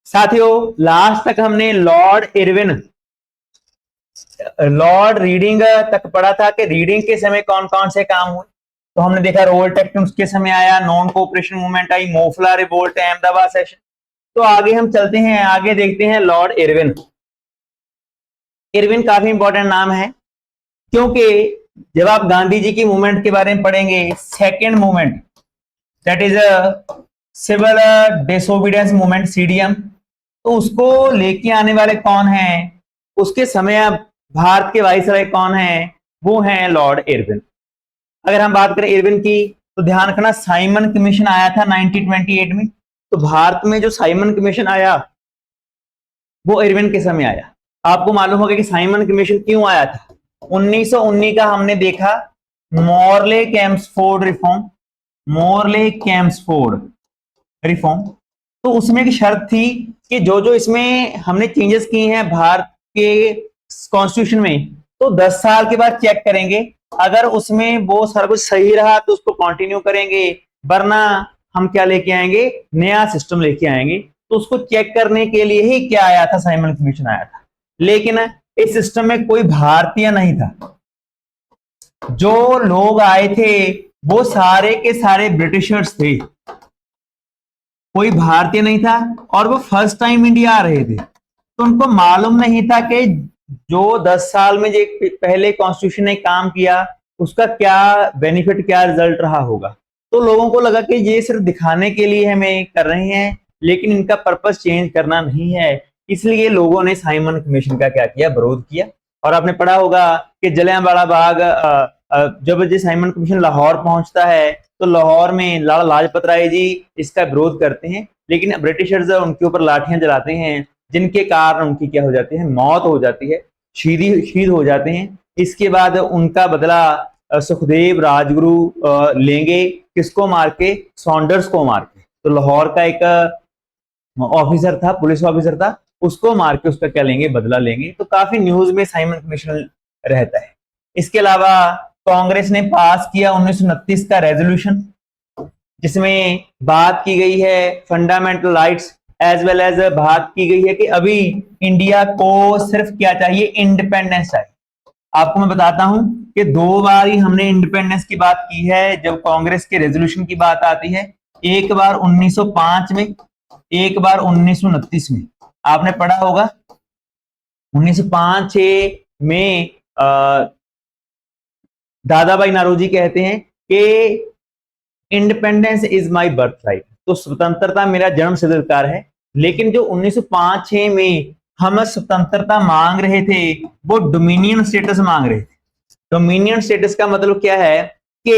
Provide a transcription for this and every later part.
साथियों लास्ट तक हमने लॉर्ड रीडिंग तक पढ़ा था कि रीडिंग के समय कौन कौन से काम हुए। तो हमने देखा रिवोल्ट एक्ट उसके समय आया, नॉन कोऑपरेशन मूवमेंट आई, मोफला रिवोल्ट, अहमदाबाद सेशन। तो आगे हम चलते हैं, आगे देखते हैं लॉर्ड इरविन। इरविन काफी इंपॉर्टेंट नाम है क्योंकि जब आप गांधी जी की मूवमेंट के बारे में पढ़ेंगे, second movement that is civil disobedience movement CDM, तो उसको लेके आने वाले कौन हैं, उसके समय भारत के वाइसराय कौन हैं, वो हैं लॉर्ड इरविन। अगर हम बात करें इरविन की तो ध्यान रखना साइमन कमीशन आया था 1928 में। तो भारत में जो साइमन कमीशन आया वो इरविन के समय आया। आपको मालूम होगा कि साइमन कमीशन क्यों आया था। 1919 का हमने देखा Morley Chelmsford reform, Morley Chelmsford reform. तो उसमें एक शर्त थी कि जो जो इसमें हमने चेंजेस किए हैं भारत के कॉन्स्टिट्यूशन में, तो 10 साल के बाद चेक करेंगे। अगर उसमें वो सारा कुछ सही रहा तो उसको कंटिन्यू करेंगे, वरना हम क्या लेके आएंगे, नया सिस्टम लेके आएंगे। तो उसको चेक करने के लिए ही क्या आया था, साइमन कमीशन आया था। लेकिन इस सिस्टम में कोई भारतीय नहीं था। जो लोग आए थे वो सारे के सारे ब्रिटिशर्स थे, कोई भारतीय नहीं था, और वो फर्स्ट टाइम इंडिया आ रहे थे। तो उनको मालूम नहीं था कि जो 10 साल में जो पहले कॉन्स्टिट्यूशन ने काम किया उसका क्या बेनिफिट, क्या रिजल्ट रहा होगा। तो लोगों को लगा कि ये सिर्फ दिखाने के लिए हमें कर रहे हैं, लेकिन इनका पर्पस चेंज करना नहीं है। इसलिए लोगों ने साइमन कमीशन का क्या किया, विरोध किया। और आपने पढ़ा होगा कि जलियांवाला बाग जब ये साइमन कमीशन लाहौर पहुंचता है तो लाहौर में लाला लाजपत राय जी इसका विरोध करते हैं, लेकिन ब्रिटिशर्स उनके ऊपर लाठियां जलाते हैं, जिनके कारण उनकी क्या हो जाती है, मौत हो जाती है, शहीद हो जाते हैं। इसके बाद उनका बदला सुखदेव राजगुरु लेंगे, किसको मार के, सॉन्डर्स को मार के। तो लाहौर का एक ऑफिसर था, पुलिस ऑफिसर था, उसको मार के उसका क्या लेंगे, बदला लेंगे। तो काफी न्यूज में साइमन कमीशन रहता है। इसके अलावा कांग्रेस ने पास किया 1929 का रेजोल्यूशन, जिसमें बात की गई है fundamental rights as well as बात की गई है कि अभी इंडिया को सिर्फ क्या चाहिए, इंडिपेंडेंस चाहिए। आपको मैं बताता हूं कि 2 बार ही हमने इंडिपेंडेंस की बात की है जब कांग्रेस के रेजोल्यूशन की बात आती है। एक बार 1905 में, एक बार 1929 में। आपने पढ़ा होगा 1905-6 में दादा भाई नौरोजी कहते हैं कि independence is my birth right, तो स्वतंत्रता मेरा जन्म सिद्ध अधिकार है। लेकिन जो 1905-6 में हम स्वतंत्रता मांग रहे थे वो डोमिनियन स्टेटस मांग रहे थे। डोमिनियन स्टेटस का मतलब क्या है कि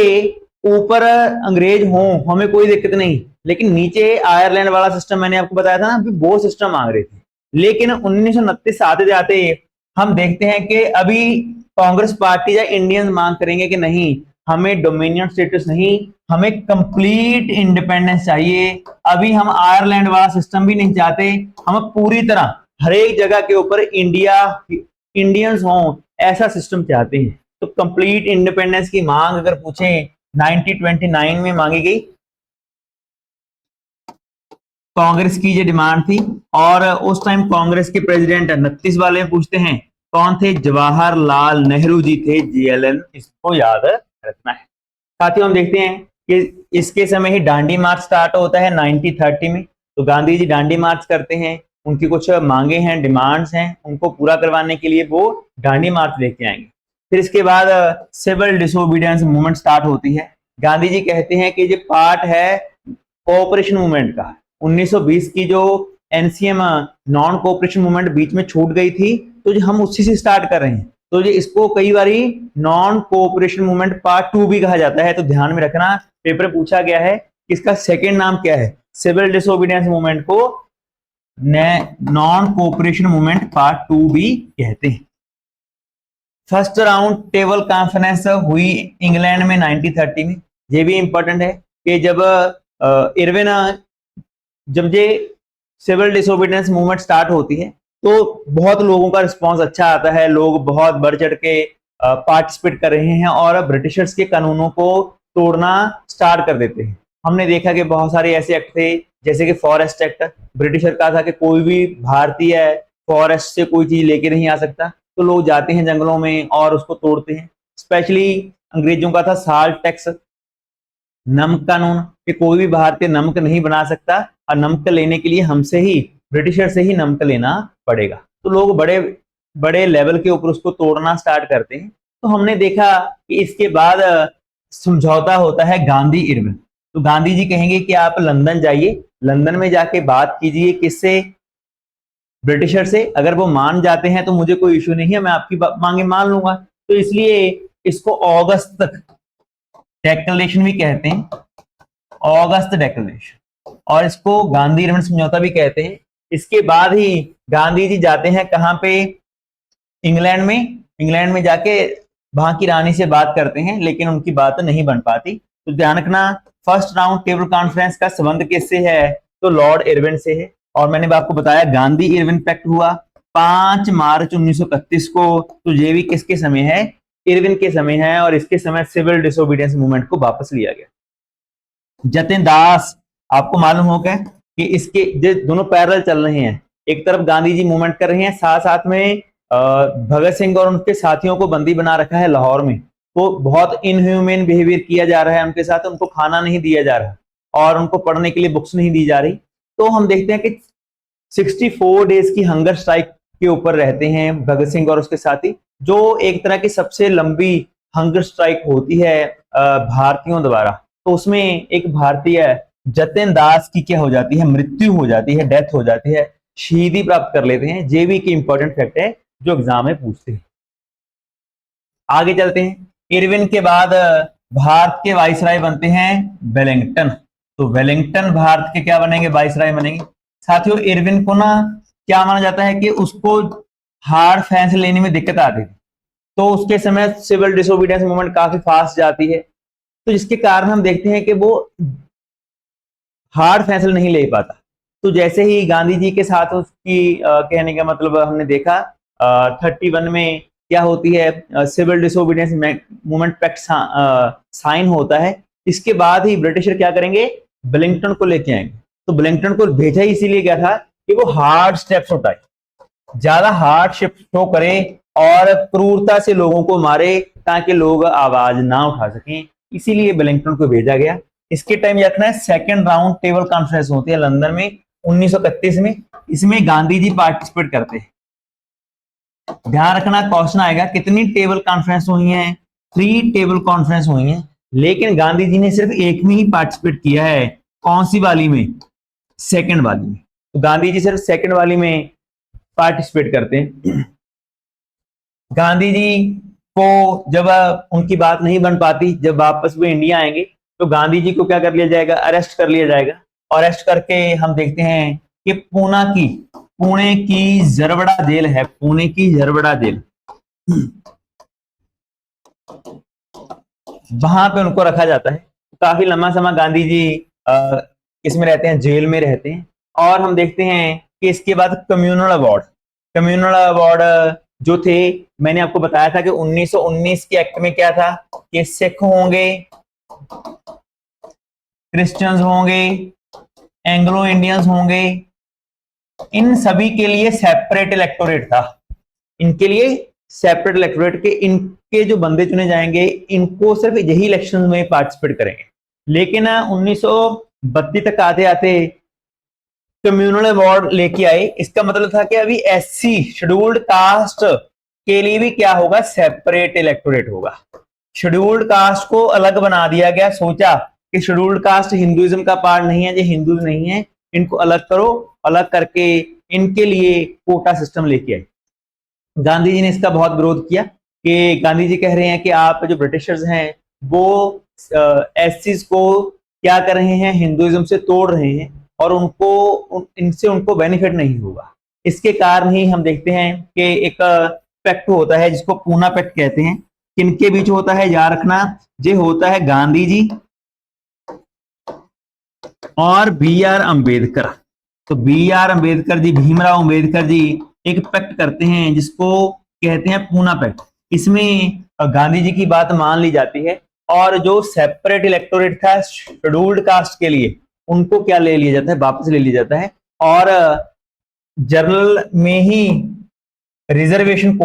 ऊपर अंग्रेज हो हमें कोई दिक्कत नहीं, लेकिन नीचे आयरलैंड वाला सिस्टम मैंने आपको बताया था ना, वो सिस्टम मांग रहे थे। लेकिन 1929 आते जाते हम देखते हैं कि अभी कांग्रेस पार्टी या इंडियंस मांग करेंगे कि नहीं, हमें डोमिनियन स्टेटस नहीं, हमें कंप्लीट इंडिपेंडेंस चाहिए। अभी हम आयरलैंड वाला सिस्टम भी नहीं चाहते, हम पूरी तरह हर एक जगह के ऊपर इंडियंस हों ऐसा सिस्टम चाहते हैं। तो कंप्लीट इंडिपेंडेंस की मांग अगर पूछें 1929 में मांगी गई, कांग्रेस की ये डिमांड थी। और उस टाइम कांग्रेस के प्रेसिडेंट 29 वाले पूछते हैं कौन थे, जवाहरलाल नेहरू जी थे, JLN, इसको याद रखना है। साथियों हम देखते हैं कि इसके समय ही डांडी मार्च स्टार्ट होता है 1930 में। तो गांधी जी डांडी मार्च करते हैं, उनकी कुछ मांगे हैं, डिमांड्स हैं, उनको पूरा करवाने के लिए वो डांडी मार्च लेके आएंगे। फिर इसके बाद सिविल डिसोबीडियंस मूवमेंट स्टार्ट होती है। गांधी जी कहते हैं कि ये पार्ट है कोऑपरेशन मूवमेंट का। 1920 की जो NCM नॉन कोऑपरेशन मूवमेंट बीच में छूट गई थी, तो हम उसी से स्टार्ट कर रहे हैं। तो ये इसको कई बारी नॉन कोऑपरेशन मूवमेंट पार्ट 2 भी कहा जाता है। तो ध्यान में रखना, पेपर में पूछा गया है कि इसका सेकेंड नाम क्या है। सिविल डिसोबीडियंस मूवमेंट को नॉन कोऑपरेशन मूवमेंट पार्ट 2 भी कहते हैं। फर्स्ट राउंड टेबल कॉन्फ्रेंस हुई इंग्लैंड में 1930 में। ये भी इंपॉर्टेंट है कि जब इरविन जब ये सिविल डिसोबीडियंस मूवमेंट स्टार्ट होती है तो बहुत लोगों का रिस्पांस अच्छा आता है, लोग बहुत बढ़ चढ़ के पार्टिसिपेट कर रहे हैं और ब्रिटिशर्स के कानूनों को तोड़ना स्टार्ट कर देते हैं। हमने देखा कि बहुत सारे ऐसे एक्ट थे जैसे कि फॉरेस्ट एक्ट, ब्रिटिशर कहा था कि कोई भी भारतीय फॉरेस्ट से कोई चीज लेके नहीं आ सकता, तो लोग जाते हैं जंगलों में और उसको तोड़ते हैं। स्पेशली अंग्रेजों का था साल्ट टैक्स, नमक कानून, कि कोई भी भारतीय नमक नहीं बना सकता और नमक लेने के लिए हमसे ही, ब्रिटिशर से ही नमक लेना पड़ेगा। तो लोग बड़े बड़े लेवल के ऊपर उसको तोड़ना स्टार्ट करते हैं। तो हमने देखा कि इसके बाद समझौता होता है गांधी इरविन। तो गांधी जी कहेंगे कि आप लंदन जाइए, लंदन में जाके बात कीजिए किससे, ब्रिटिशर से। अगर वो मान जाते हैं तो मुझे कोई इश्यू नहीं है, मैं आपकी मांगे मान लूंगा। तो इसलिए इसको अगस्त डेक्लेरेशन भी कहते हैं, अगस्त डेक्लेरेशन, और इसको गांधी इरविन समझौता भी कहते हैं। इसके बाद ही गांधी जी जाते हैं कहां पे, इंग्लैंड में। इंग्लैंड में जाके वहां की रानी से बात करते हैं, लेकिन उनकी बात नहीं बन पाती। तो ध्यान रखना, फर्स्ट राउंड टेबल कॉन्फ्रेंस का संबंध किससे है, तो लॉर्ड इरविन से है। और मैंने आपको बताया गांधी इरविन पैक्ट हुआ 5 मार्च 1931 को। तो ये भी किसके समय है, इरविन के समय है, और इसके समय सिविल डिसोबीडियंस मूवमेंट को वापस लिया गया। जतिन दास, आपको मालूम होगा कि इसके दोनों पैरेलल चल रहे हैं। एक तरफ गांधी जी मूवमेंट कर रहे हैं, साथ साथ में भगत सिंह और उनके साथियों को बंदी बना रखा है लाहौर में। तो बहुत इनह्यूमन बिहेवियर किया जा रहा है उनके साथ, उनको खाना नहीं दिया जा रहा और उनको पढ़ने के लिए बुक्स नहीं दी जा रही। तो हम देखते हैं कि 64 डेज की हंगर स्ट्राइक के ऊपर रहते हैं भगत सिंह और उसके साथी, जो एक तरह की सबसे लंबी हंगर स्ट्राइक होती है भारतीयों द्वारा। तो उसमें एक भारतीय जतिन दास की क्या हो जाती है, मृत्यु हो जाती है, डेथ हो जाती है, शहीदी प्राप्त कर लेते हैं। जेबी की इंपॉर्टेंट फैक्ट है जो एग्जाम में पूछते हैं। आगे चलते हैं। इरविन के बाद भारत के वाइसराय बनते हैं वेलिंगटन। तो वेलिंगटन भारत के क्या बनेंगे, वाइसराय बनेंगे। साथियों, इरविन को ना क्या माना जाता है कि उसको हार्ड फैसले लेने में दिक्कत आती थी, तो उसके समय सिविल डिसोबीडियंस मूवमेंट काफी फास्ट जाती है, तो जिसके कारण हम देखते हैं कि वो हार्ड फैसले नहीं ले पाता। तो जैसे ही गांधी जी के साथ उसकी कहने का मतलब हमने देखा 31 में क्या होती है, civil disobedience movement pact sign होता है। इसके बाद ही ब्रिटिशर क्या करेंगे, वेलिंगटन को लेके आएंगे। तो वेलिंगटन को भेजा इसीलिए गया था कि वो हार्ड स्टेप्स उठाए, ज्यादा हार्डशिप शो करे और क्रूरता से लोगों को मारे, ताकि लोग आवाज ना उठा सकें, इसीलिए वेलिंगटन को भेजा गया। इसके टाइम याद रखना है, सेकंड राउंड टेबल कॉन्फ्रेंस होती है लंदन में 1931 में। इसमें गांधी जी पार्टिसिपेट करते हैं। ध्यान रखना, क्वेश्चन आएगा कितनी टेबल कॉन्फ्रेंस हुई हैं, 3 टेबल कॉन्फ्रेंस हुई हैं, लेकिन गांधी जी ने सिर्फ एक में ही पार्टिसिपेट किया है। कौन सी वाली में, सेकंड वाली में। तो गांधी जी सिर्फ सेकंड वाली में पार्टिसिपेट करते हैं। गांधी जी को जब उनकी बात नहीं बन पाती, जब वापस वो इंडिया आएंगे, तो गांधी जी को क्या कर लिया जाएगा, अरेस्ट कर लिया जाएगा। अरेस्ट करके हम देखते हैं कि पुणे की जरवड़ा जेल है, पुणे की जरवड़ा जेल, वहां पे उनको रखा जाता है। काफी लंबा समय गांधी जी इसमें रहते हैं, जेल में रहते हैं। और हम देखते हैं कि इसके बाद कम्युनल अवार्ड जो थे, मैंने आपको बताया था कि 1919 के एक्ट में क्या था कि सिख होंगे, क्रिश्चियंस होंगे, एंग्लो इंडियंस होंगे, इन सभी के लिए सेपरेट इलेक्टोरेट था। इनके लिए सेपरेट इलेक्टोरेट के इनके जो बंदे चुने जाएंगे, इनको सिर्फ यही इलेक्शन में पार्टिसिपेट करेंगे। लेकिन 1932 तक आते आते कम्युनल अवार्ड लेके आए। इसका मतलब था कि अभी एससी शेड्यूल्ड कास्ट के लिए भी क्या होगा, सेपरेट इलेक्टोरेट होगा। शेड्यूल्ड कास्ट को अलग बना दिया गया, सोचा कि शेड्यूल्ड कास्ट हिंदुइज्म का पार्ट नहीं है, ये हिंदू नहीं है, इनको अलग करो। अलग करके इनके लिए कोटा सिस्टम लेके आए। गांधी जी ने इसका बहुत विरोध किया कि गांधी जी कह रहे हैं कि आप जो ब्रिटिशर्स हैं वो एससीज को क्या कर रहे हैं, हिंदुइज्म से तोड़ रहे हैं और इनसे उनको बेनिफिट नहीं होगा। इसके कारण ही हम देखते हैं कि एक पैक्ट होता है जिसको पूना पैक्ट कहते हैं। किनके बीच होता है, याद रखना, ये होता है गांधी जी और बी आर अम्बेडकर। तो बी आर अम्बेडकर जी, भीमराव अम्बेडकर जी एक पैक्ट करते हैं जिसको कहते हैं पूना पैक्ट। इसमें गांधी जी की बात मान ली जाती है और जो सेपरेट इलेक्टोरेट था शेड्यूल्ड कास्ट के लिए, उनको क्या ले लिया जाता है, वापस ले लिया जाता है। और जनरल में ही रिजर्वेशन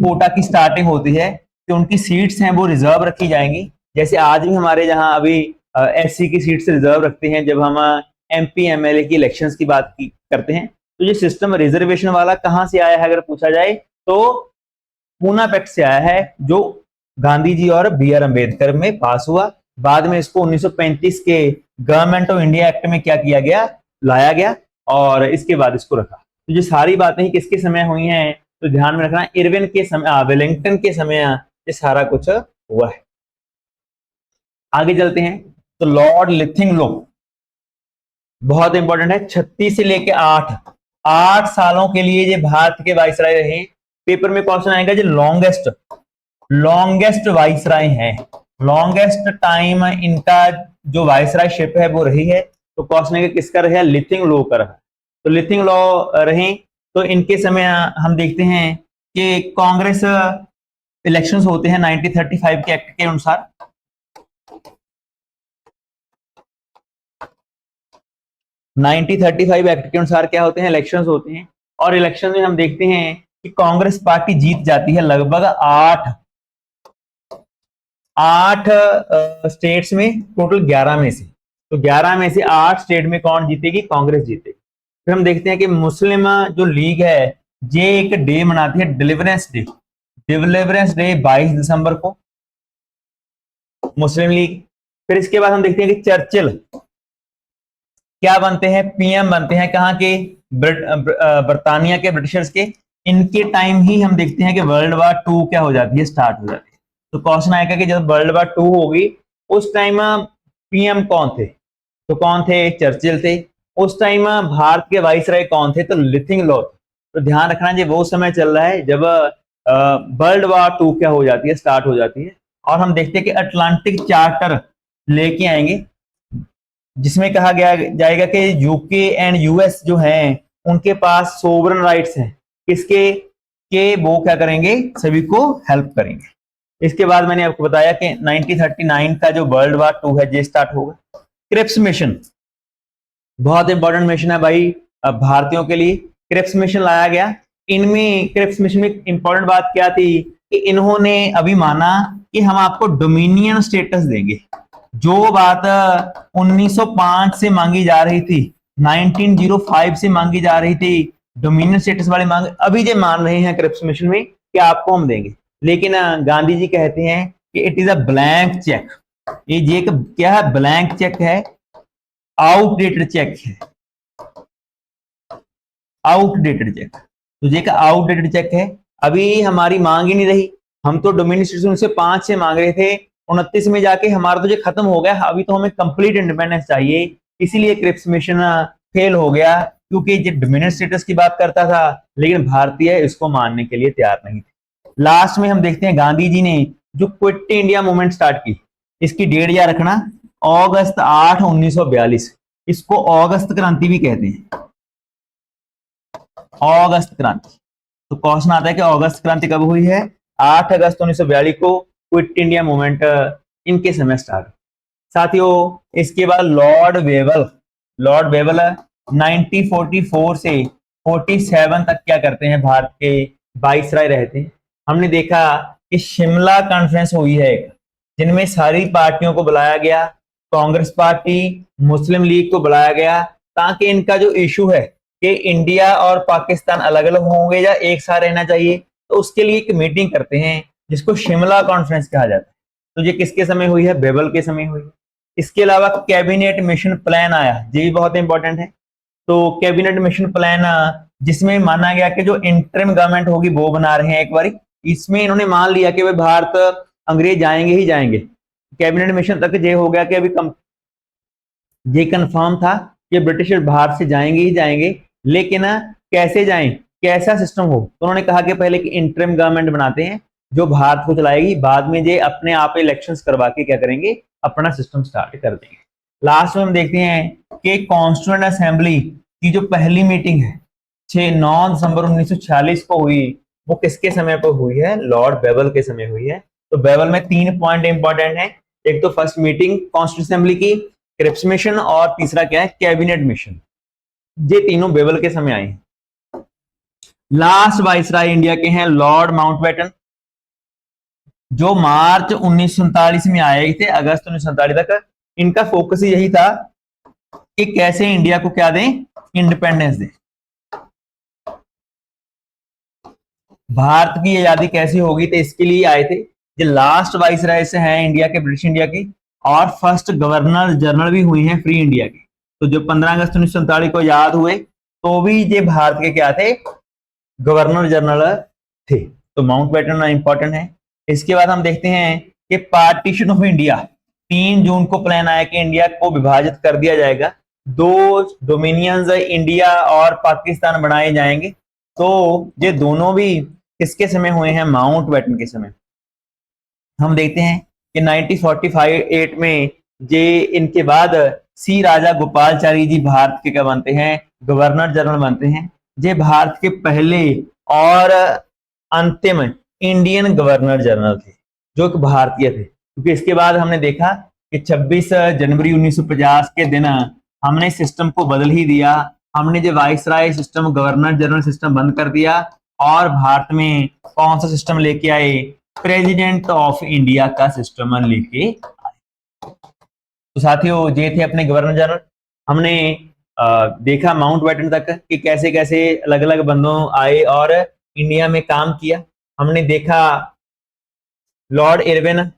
कोटा की स्टार्टिंग होती है कि उनकी सीट्स हैं वो रिजर्व रखी जाएंगी। जैसे आज भी हमारे जहां अभी एससी की सीट्स रिजर्व रखते हैं जब हम एमपी एमएलए की इलेक्शंस की बात करते हैं। तो ये सिस्टम रिजर्वेशन वाला कहां से आया है अगर पूछा जाए तो पूना पैक्ट से आया है, जो गांधी जी और बी आर अम्बेडकर में पास हुआ। बाद में इसको 1935 के गवर्नमेंट ऑफ इंडिया एक्ट में क्या किया गया, लाया गया, और इसके बाद इसको रखा। तो ये सारी बातें ही किसके समय हुई हैं, तो ध्यान में रखना इरविन के समय, वेलिंगटन के समय ये सारा कुछ हुआ है। आगे चलते हैं तो लॉर्ड लिथिंगलो बहुत इंपॉर्टेंट है। 36 से लेके 8 सालों के लिए ये भारत के वाइसराय रहे। पेपर में क्वेश्चन आएगा जो लॉन्गेस्ट वाइसराय है, लॉन्गेस्ट टाइम इनका जो वाइसरायशिप है वो रही है। तो क्वेश्चन है कि किसका रहा, लिथिंगलो का रहा। तो लिथिंगलो रहे तो इनके समय हम देखते हैं कि कांग्रेस इलेक्शंस होते हैं 1935 के एक्ट के अनुसार। एक्ट के अनुसार क्या होते हैं, इलेक्शंस होते हैं। और इलेक्शन में हम देखते हैं कि कांग्रेस पार्टी जीत जाती है लगभग 8 स्टेट्स में, टोटल 11 में से। तो 11 में से 8 स्टेट में कौन जीतेगी, कांग्रेस जीतेगी। फिर हम देखते हैं कि मुस्लिम जो लीग है ये एक डे मनाती है, डिलीवरेंस डे 22 दिसंबर को, मुस्लिम लीग। फिर इसके बाद हम देखते हैं कि चर्चिल क्या बनते हैं, पीएम बनते हैं, कहां के, बर्तानिया के, ब्रिटिशर्स के। इनके टाइम ही हम देखते हैं कि वर्ल्ड वार 2 क्या हो जाती है, स्टार्ट हो जाती है। तो क्वेश्चन आएगा कि जब वर्ल्ड वार 2 होगी उस टाइम पीएम कौन थे, तो कौन थे, चर्चिल थे। उस टाइम भारत के वाइसराय कौन थे, तो लिथिंगलो। तो ध्यान रखना जी वो समय चल रहा है जब वर्ल्ड वार 2 क्या हो जाती है, स्टार्ट हो जाती है। और हम देखते हैं कि अटलांटिक चार्टर लेके आएंगे जिसमें कहा गया जाएगा कि यूके एंड यूएस जो हैं उनके पास सोवरन राइट्स हैं, किसके के, वो क्या करेंगे, सभी को हेल्प करेंगे। इसके बाद मैंने आपको बताया कि 1939 का जो वर्ल्ड वार 2 है ये स्टार्ट होगा। क्रिप्स मिशन बहुत इंपॉर्टेंट मिशन है भाई भारतीयों के लिए। क्रिप्स मिशन लाया गया। इनमें क्रिप्स मिशन में इंपॉर्टेंट बात क्या थी कि इन्होंने अभी माना कि हम आपको डोमिनियन स्टेटस देंगे। जो बात 1905 से मांगी जा रही थी, 1905 से मांगी जा रही थी, डोमिनियन स्टेटस वाली मांग, अभी ये मान रहे हैं क्रिप्स मिशन में कि आपको हम देंगे। लेकिन गांधी जी कहते हैं कि it is a blank cheque. ये क्या है, ब्लैंक चेक है, आउटडेटेड चेक है, आउटडेटेड चेक। तो ये का आउटडेटेड चेक है, अभी हमारी मांग ही नहीं रही। हम तो डोमिनियन स्टेटस उनसे 5 से मांग रहे थे, 29 में जाके हमारा तो ये खत्म हो गया, अभी तो हमें कंप्लीट इंडिपेंडेंस चाहिए। इसीलिए क्रिप्स मिशन फेल हो गया, क्योंकि ये डोमिनियन स्टेटस की बात करता था लेकिन भारतीय इसको मानने के लिए तैयार नहीं थे। लास्ट में हम देखते हैं गांधी जी ने जो क्विट इंडिया मूवमेंट स्टार्ट की, इसकी डेट याद रखना, अगस्त 8 1942। इसको अगस्त क्रांति भी कहते हैं, अगस्त क्रांति। तो क्वेश्चन आता है कि अगस्त क्रांति कब हुई है, 8 अगस्त 1942 को क्विट इंडिया मूवमेंट इनके समय स्टार्ट। साथियों इसके बाद लॉर्ड वेवल 1944 से 47 तक क्या करते हैं, भारत के वाइसराय रहते हैं। हमने देखा कि शिमला कॉन्फ्रेंस हुई है एक, जिनमें सारी पार्टियों को बुलाया गया, कांग्रेस पार्टी, मुस्लिम लीग को बुलाया गया, ताकि इनका जो इशू है कि इंडिया और पाकिस्तान अलग अलग होंगे या एक साथ रहना चाहिए, तो उसके लिए एक मीटिंग करते हैं जिसको शिमला कॉन्फ्रेंस कहा जाता है। तो ये किसके समय हुई है, बेबल के समय हुई है। इसके अलावा कैबिनेट मिशन प्लान आया, ये भी बहुत इंपॉर्टेंट है। तो कैबिनेट मिशन प्लान जिसमें माना गया कि जो इंटरिम गवर्नमेंट होगी वो बना रहे हैं एक बारी, इसमें इन्होंने मान लिया कि वे भारत अंग्रेज जाएंगे ही जाएंगे। कैबिनेट मिशन तक ये हो गया कि अभी ये कंफर्म था कि ब्रिटिश भारत से जाएंगे ही जाएंगे, लेकिन कैसे जाएं, कैसा सिस्टम हो। तो उन्होंने कहा कि पहले कि इंटरिम गवर्नमेंट बनाते हैं जो भारत को चलाएगी, बाद में ये अपने आप इलेक्शंस करवा के क्या करेंगे, अपना सिस्टम स्टार्ट कर देंगे। लास्ट में हम देखते हैं कि कॉन्स्टिट्यूएंट असेंबली की जो पहली मीटिंग है 9 दिसंबर 1946 को हुई, वो किसके समय पर हुई है, लॉर्ड बेवल के समय हुई है। तो बेवल में 3 पॉइंट इंपॉर्टेंट है एक तो फर्स्ट मीटिंग कॉन्स्टिट्यूंट असेंबली की, क्रिप्स मिशन, और तीसरा क्या है, कैबिनेट मिशन। ये तीनों बेबल के समय आए हैं। लास्ट वाइसराय इंडिया के हैं लॉर्ड माउंटबेटन, जो मार्च 1947 में आए थे, अगस्त 1947 तक। इनका फोकस यही था कि कैसे इंडिया को क्या दें, इंडिपेंडेंस दें, भारत की आजादी कैसे होगी, तो इसके लिए आए थे। जो लास्ट वाइसराय से हैं इंडिया के, ब्रिटिश इंडिया की, और फर्स्ट गवर्नर जनरल भी हुई हैं फ्री इंडिया की। तो जो 15 अगस्त 1947 को याद हुए, तो भी ये भारत के क्या थे, गवर्नर जनरल थे। तो माउंटबेटन इंपॉर्टेंट है। इसके बाद हम देखते हैं कि पार्टीशन ऑफ इंडिया, 3 जून को प्लान आया कि इंडिया को विभाजित कर दिया जाएगा, 2 डोमिनियंस इंडिया और पाकिस्तान बनाए जाएंगे। तो ये दोनों भी किसके समय हुए हैं, माउंटबेटन के समय। हम देखते हैं कि 1948 में ये इनके बाद सी राजा गोपालचारी जी भारत के क्या बनते हैं, गवर्नर जनरल बनते हैं। ये भारत के पहले और अंतिम इंडियन गवर्नर जनरल थे, जो कि भारतीय थे। क्योंकि इसके बाद हमने देखा कि 26 जनवरी 1950 के दिन हमने सिस्टम को बदल ही दिया। हमने जो viceroy system, governor general system बंद कर दिया, और भारत में कौन सा सिस्टम लेके आए, प्रेसिडेंट ऑफ इंडिया का सिस्टम लेके आए। तो साथियों, ये थे अपने गवर्नर जनरल। हमने देखा माउंटबेटन तक कि कैसे कैसे अलग अलग बंदों आए और इंडिया में काम किया। हमने देखा लॉर्ड इरविन,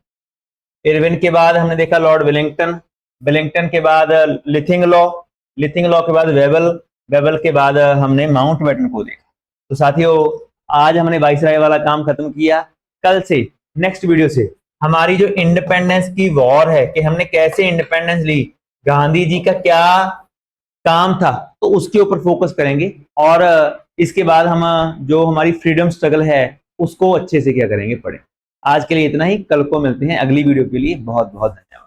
इरविन के बाद हमने देखा लॉर्ड वेलिंगटन, वेलिंगटन के बाद लिथिंग लॉ, लिथिंग लॉ के बाद वेबल, वेबल के बाद हमने माउंटबेटन को देखा। तो साथियों, आज हमने वाइसराय वाला काम खत्म किया। कल से नेक्स्ट वीडियो से हमारी जो इंडिपेंडेंस की वॉर है, कि हमने कैसे इंडिपेंडेंस ली, गांधी जी का क्या काम था, तो उसके ऊपर फोकस करेंगे। और इसके बाद हम जो हमारी फ्रीडम स्ट्रगल है उसको अच्छे से क्या करेंगे, पढ़ें। आज के लिए इतना ही, कल को मिलते हैं अगली वीडियो के लिए। बहुत बहुत धन्यवाद।